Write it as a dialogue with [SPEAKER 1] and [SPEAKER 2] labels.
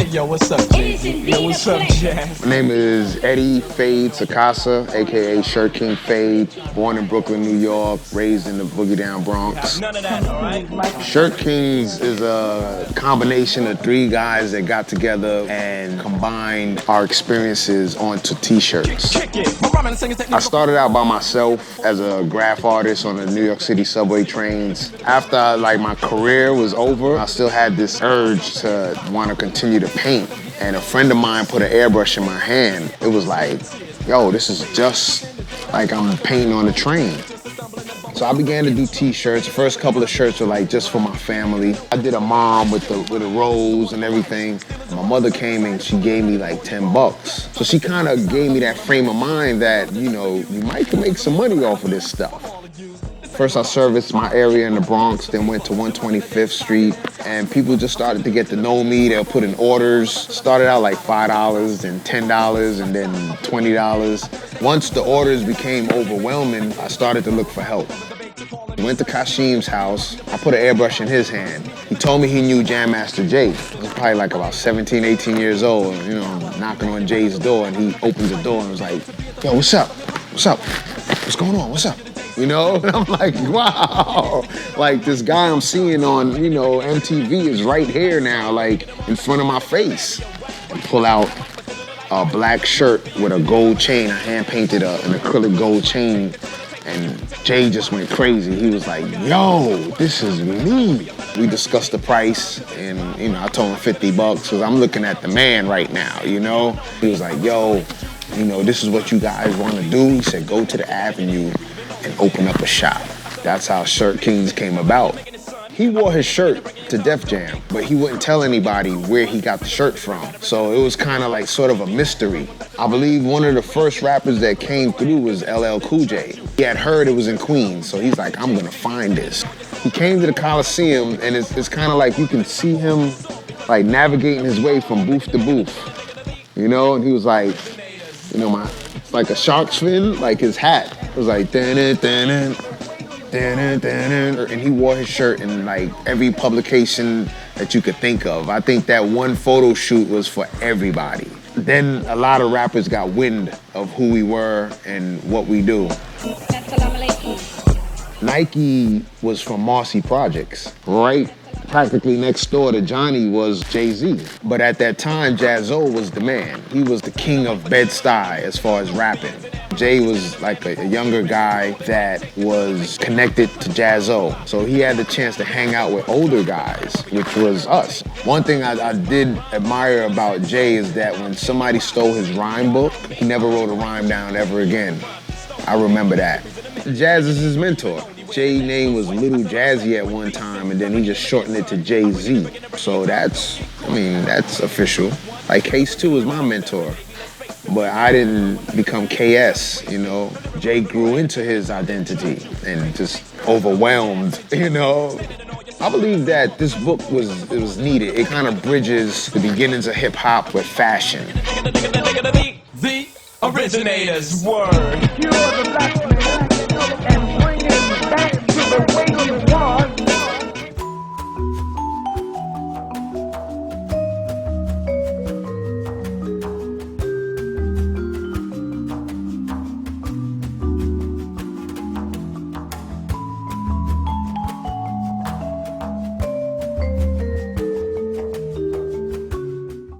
[SPEAKER 1] Yo, what's up, Jay? Yo, what's up, Jazz?
[SPEAKER 2] My name is Eddie Fade Sakasa, aka Shirt King Fade. Born in Brooklyn, New York, raised in the Boogie Down Bronx.
[SPEAKER 1] None of that, all right?
[SPEAKER 2] Shirt Kings is a combination of three guys that got together and combined our experiences onto t-shirts. I started out by myself as a graph artist on the New York City subway trains. After my career was over, I still had this urge to want to continue to paint. And a friend of mine put an airbrush in my hand. It was like, yo, this is just like I'm painting on a train. So I began to do t-shirts. The first couple of shirts were just for my family. I did a mom with the rose and everything. My mother came and she gave me like $10. So she kind of gave me that frame of mind that, you might can make some money off of this stuff. First I serviced my area in the Bronx, then went to 125th Street, and people just started to get to know me. They'll put in orders. Started out like $5, then $10, and then $20. Once the orders became overwhelming, I started to look for help. Went to Kashim's house. I put an airbrush in his hand. He told me he knew Jam Master Jay. I was probably like about 17, 18 years old, knocking on Jay's door, and he opens the door and was like, yo, what's up? What's up? What's going on? What's up? And I'm like, wow. Like this guy I'm seeing on, MTV is right here now, like in front of my face. And pull out a black shirt with a gold chain. I hand painted an acrylic gold chain. And Jay just went crazy. He was like, yo, this is me. We discussed the price and, I told him $50 because I'm looking at the man right now, He was like, yo, this is what you guys want to do. He said, go to the Avenue and open up a shop. That's how Shirt Kings came about. He wore his shirt to Def Jam, but he wouldn't tell anybody where he got the shirt from. So it was kind of like sort of a mystery. I believe one of the first rappers that came through was LL Cool J. He had heard it was in Queens, so he's like, I'm gonna find this. He came to the Coliseum, and it's kind of like you can see him like navigating his way from booth to booth, And he was like, it's like a shark's fin, like his hat. It was like, and he wore his shirt in like every publication that you could think of. I think that one photo shoot was for everybody. Then a lot of rappers got wind of who we were and what we do. Nike was from Marcy Projects, right? Practically next door to Johnny was Jay-Z. But at that time, Jaz-O was the man. He was the king of Bed-Stuy as far as rapping. Jay was like a younger guy that was connected to Jaz-O. So he had the chance to hang out with older guys, which was us. One thing I did admire about Jay is that when somebody stole his rhyme book, he never wrote a rhyme down ever again. I remember that. Jazz is his mentor. Jay's name was Little Jazzy at one time, and then he just shortened it to Jay-Z. So that's official. Like Case 2 is my mentor. But I didn't become KS, Jay grew into his identity and just overwhelmed, I believe that this book was needed. It kind of bridges the beginnings of hip hop with fashion.
[SPEAKER 1] The originators, word.